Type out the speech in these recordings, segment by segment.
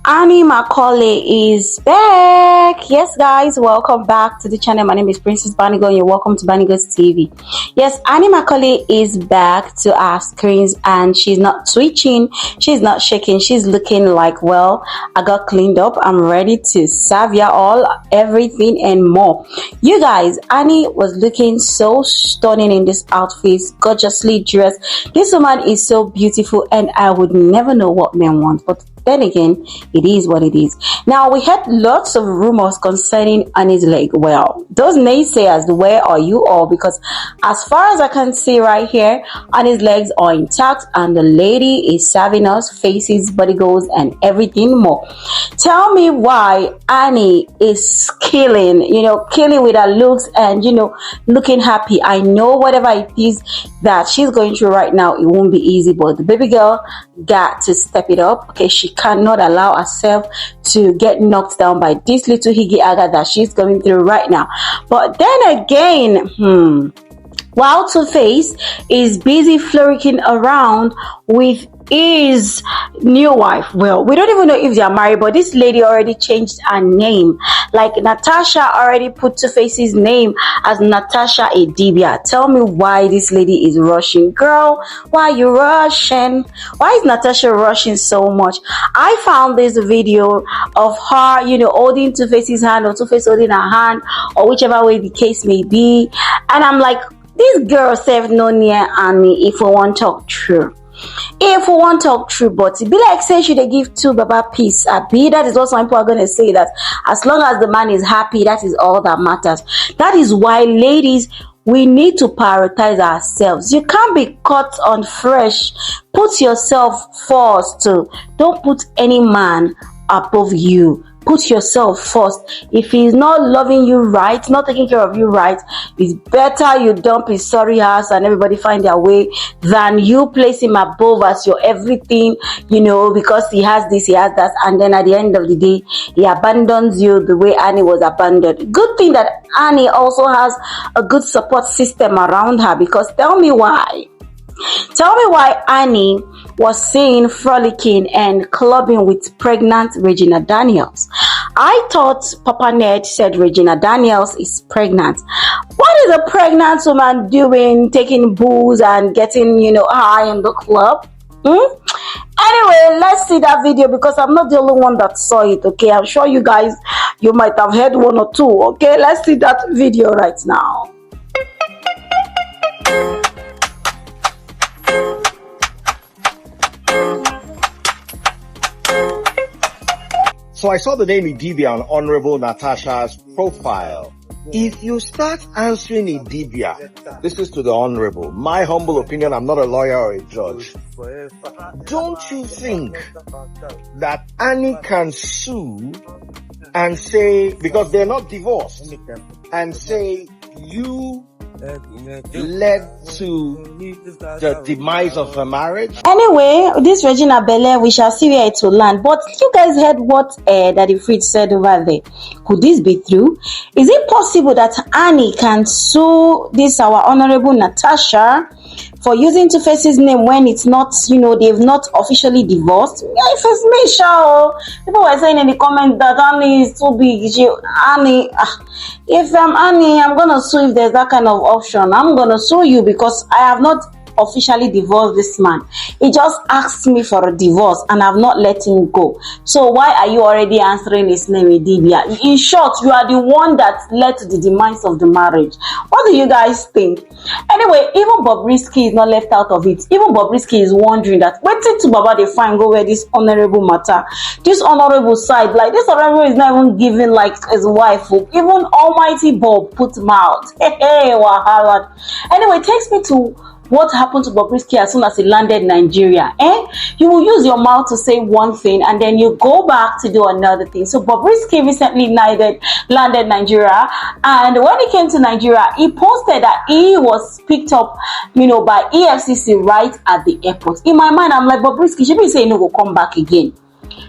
Annie Macaulay is back. Yes, guys, welcome back to the channel. My name is Princess Banigo and you're welcome to Banigo's TV. Yes, Annie Macaulay is back to our screens and she's not twitching, she's not shaking, she's looking like, well, I got cleaned up, I'm ready to serve ya all everything and more. You guys, Annie was looking so stunning in this outfit, gorgeously dressed. This woman is so beautiful and I would never know what men want, but then again, it is what it is. Now, we had lots of rumors concerning Annie's leg. Well, those naysayers, where are you all? Because as far as I can see right here, Annie's legs are intact and the lady is serving us faces, body goals, and everything more. Tell me why Annie is killing with her looks and, looking happy. I know whatever it is that she's going through right now, it won't be easy, but the baby girl got to step it up. Okay, she cannot allow herself to get knocked down by this little higgy aga that she's going through right now. But then again, while Two-Face is busy flourishing around with his new wife. Well, we don't even know if they are married, but this lady already changed her name. Like Natasha already put Two-Face's name as Natasha Edibia. Tell me why this lady is rushing. Girl, why are you rushing? Why is Natasha rushing so much? I found this video of her, holding Two-Face's hand or Two-Face holding her hand or whichever way the case may be. And I'm like, this girl saved no near Annie if we want to talk true. If we want to talk true, but it be like say she they give two baba peace. That is what some people are going to say, that as long as the man is happy, that is all that matters. That is why, ladies, we need to prioritize ourselves. You can't be caught on fresh. Put yourself first. Don't put any man above you. Put yourself first. If he's not loving you right, not taking care of you right, it's better you dump his sorry ass and everybody find their way than you place him above as your everything, because he has this, he has that, and then at the end of the day, he abandons you the way Annie was abandoned. Good thing that Annie also has a good support system around her, because tell me why Annie was seen frolicking and clubbing with pregnant Regina Daniels. I thought Papa Ned said Regina Daniels is pregnant. What is a pregnant woman doing, taking booze and getting, high in the club? Anyway, let's see that video, because I'm not the only one that saw it, okay? I'm sure you guys, you might have heard one or two, okay? Let's see that video right now. So I saw the name Idibia on Honorable Natasha's profile. If you start answering Idibia, this is to the Honorable. My humble opinion, I'm not a lawyer or a judge. Don't you think that Annie can sue and say, because they're not divorced, and say you led to the demise of her marriage? Anyway, this Regina Belle, we shall see where it will land. But you guys heard what Daddy Fritz said over there. Could this be true? Is it possible that Annie can sue this our Honorable Natasha for using Two-Face's name when it's not, they've not officially divorced? Yeah, if it's me, sure. People were saying in the comments that Annie is too big. If I'm Annie, I'm gonna sue if there's that kind of option. I'm gonna sue you because I have not officially divorced this man. He just asked me for a divorce and I've not let him go. So why are you already answering his name, Idibia? In short, you are the one that led to the demise of the marriage. What do you guys think? Anyway, even Bobrisky is not left out of it. Even Bobrisky is wondering that waiting to Baba they find go where this honorable matter, this honorable side, like this honorable is not even giving like his wife. Even Almighty Bob put him out. Hey, wahala. Anyway, it takes me to what happened to Bobrisky as soon as he landed Nigeria. You will use your mouth to say one thing and then you go back to do another thing. So Bobrisky recently landed Nigeria, and when he came to Nigeria, he posted that he was picked up, by EFCC right at the airport. In my mind, I'm like, Bobrisky, should we say no go come back again?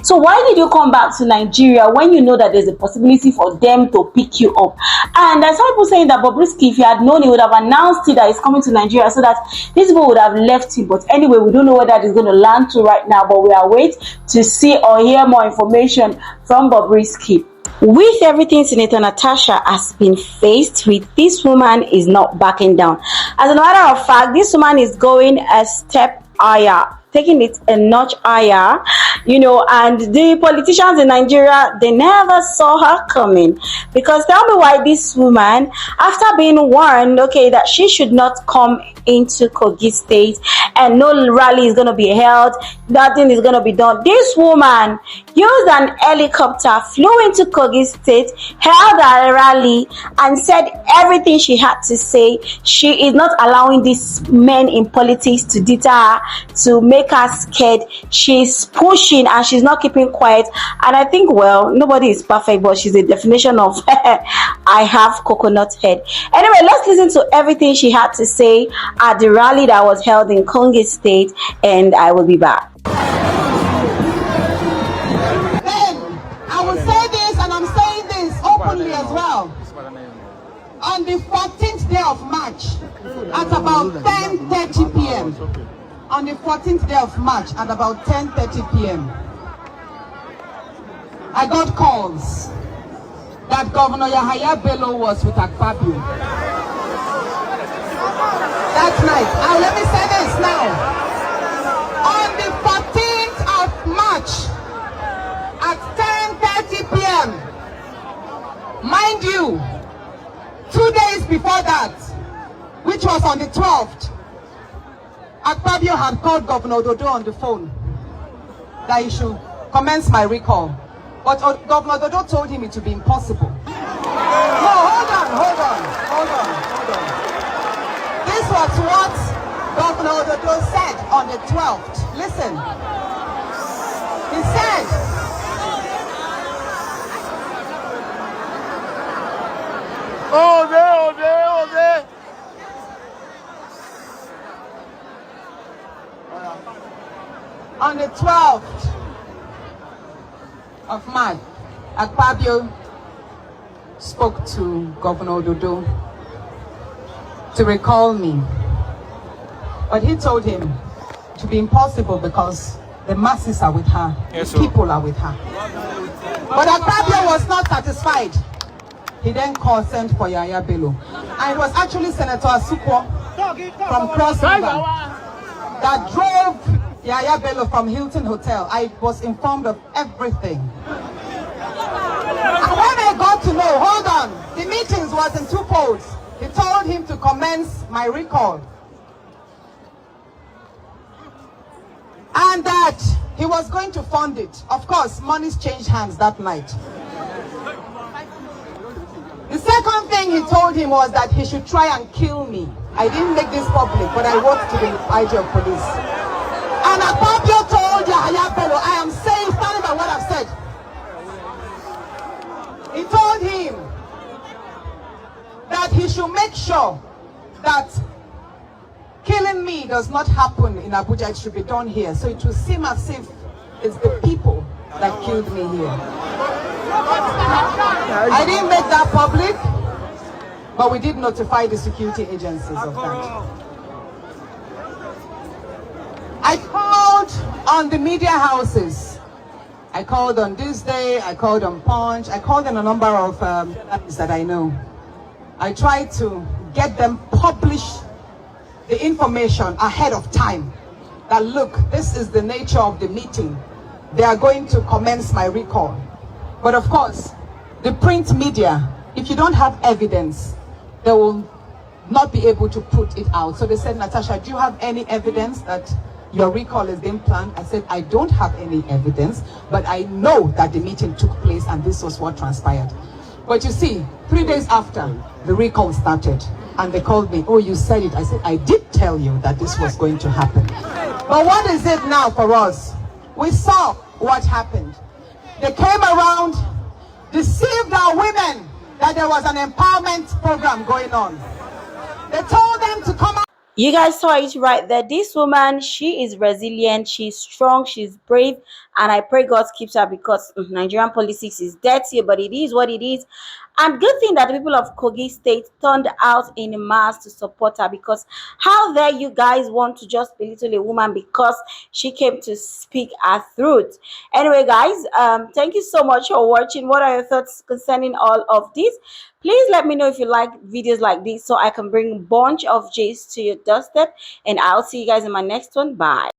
So why did you come back to Nigeria when you know that there's a possibility for them to pick you up? And there's some people saying that Bobrisky, if he had known, he would have announced it that he's coming to Nigeria so that these people would have left him. But anyway, we don't know where that is going to land to right now, but we are waiting to see or hear more information from Bobrisky. With everything Senator Natasha has been faced with, this woman is not backing down. As a matter of fact, this woman is going a step higher, taking it a notch higher, and the politicians in Nigeria, they never saw her coming. Because tell me why this woman, after being warned, okay, that she should not come into Kogi State and no rally is going to be held, nothing is going to be done. This woman used an helicopter, flew into Kogi State, held a rally, and said everything she had to say. She is not allowing these men in politics to deter her, to make her scared. She's pushing and she's not keeping quiet. And I think, well, nobody is perfect, but she's a definition of I have coconut head. Anyway, let's listen to everything she had to say at the rally that was held in Kogi State, and I will be back. Then I will say this, and I'm saying this openly as well. On the 14th day of March, at about 10:30 p.m. On the 14th day of March, at about 10:30 p.m., I got calls that Governor Yahaya Bello was with Akpabio. That night. Now let me say this now. On the 14th of March at 10:30 p.m. Mind you, 2 days before that, which was on the 12th, Akpabio had called Governor Dodo on the phone that he should commence my recall. But Governor Dodo told him it would be impossible. No, hold on. This was what Governor Dodo said on the 12th. Listen. He said, all day. On the 12th of March, Akpabio spoke to Governor Dodo to recall me. But he told him to be impossible because the masses are with her, the people are with her. But Akpabio was not satisfied. He then sent for Yahaya Bello. And it was actually Senator Asukwo from Cross River that drove Yahaya Bello from Hilton Hotel. I was informed of everything. And when I got to know, hold on, the meetings was in two folds. He told him to commence my recall. And that he was going to fund it. Of course, monies changed hands that night. The second thing he told him was that he should try and kill me. I didn't make this public, but I wrote to the IG of police. And Akpabio told Yahaya Bello, I am saying, standing by what I've said. He told him that he should make sure that killing me does not happen in Abuja, it should be done here. So it will seem as if it's the people that killed me here. I didn't make that public, but we did notify the security agencies of that. I called on the media houses. I called on This Day, I called on Punch, I called on a number of journalists that I know. I tried to get them publish the information ahead of time. That look, this is the nature of the meeting. They are going to commence my recall. But of course, the print media, if you don't have evidence, they will not be able to put it out. So they said, Natasha, do you have any evidence that your recall is being planned? I said, I don't have any evidence, but I know that the meeting took place and this was what transpired. But you see, 3 days after, the recall started and they called me, oh, you said it. I said, I did tell you that this was going to happen. But what is it now for us? We saw what happened. They came around, deceived our women that there was an empowerment program going on. They told them to come out. You guys saw it right there. This woman, she is resilient, she's strong, she's brave, and I pray God keeps her, because Nigerian politics is dirty, but it is what it is. And good thing that the people of Kogi State turned out in mass to support her, because how dare you guys want to just belittle a woman because she came to speak her truth. Anyway, guys, thank you so much for watching. What are your thoughts concerning all of this? Please let me know if you like videos like this, so I can bring a bunch of J's to your doorstep. And I'll see you guys in my next one. Bye.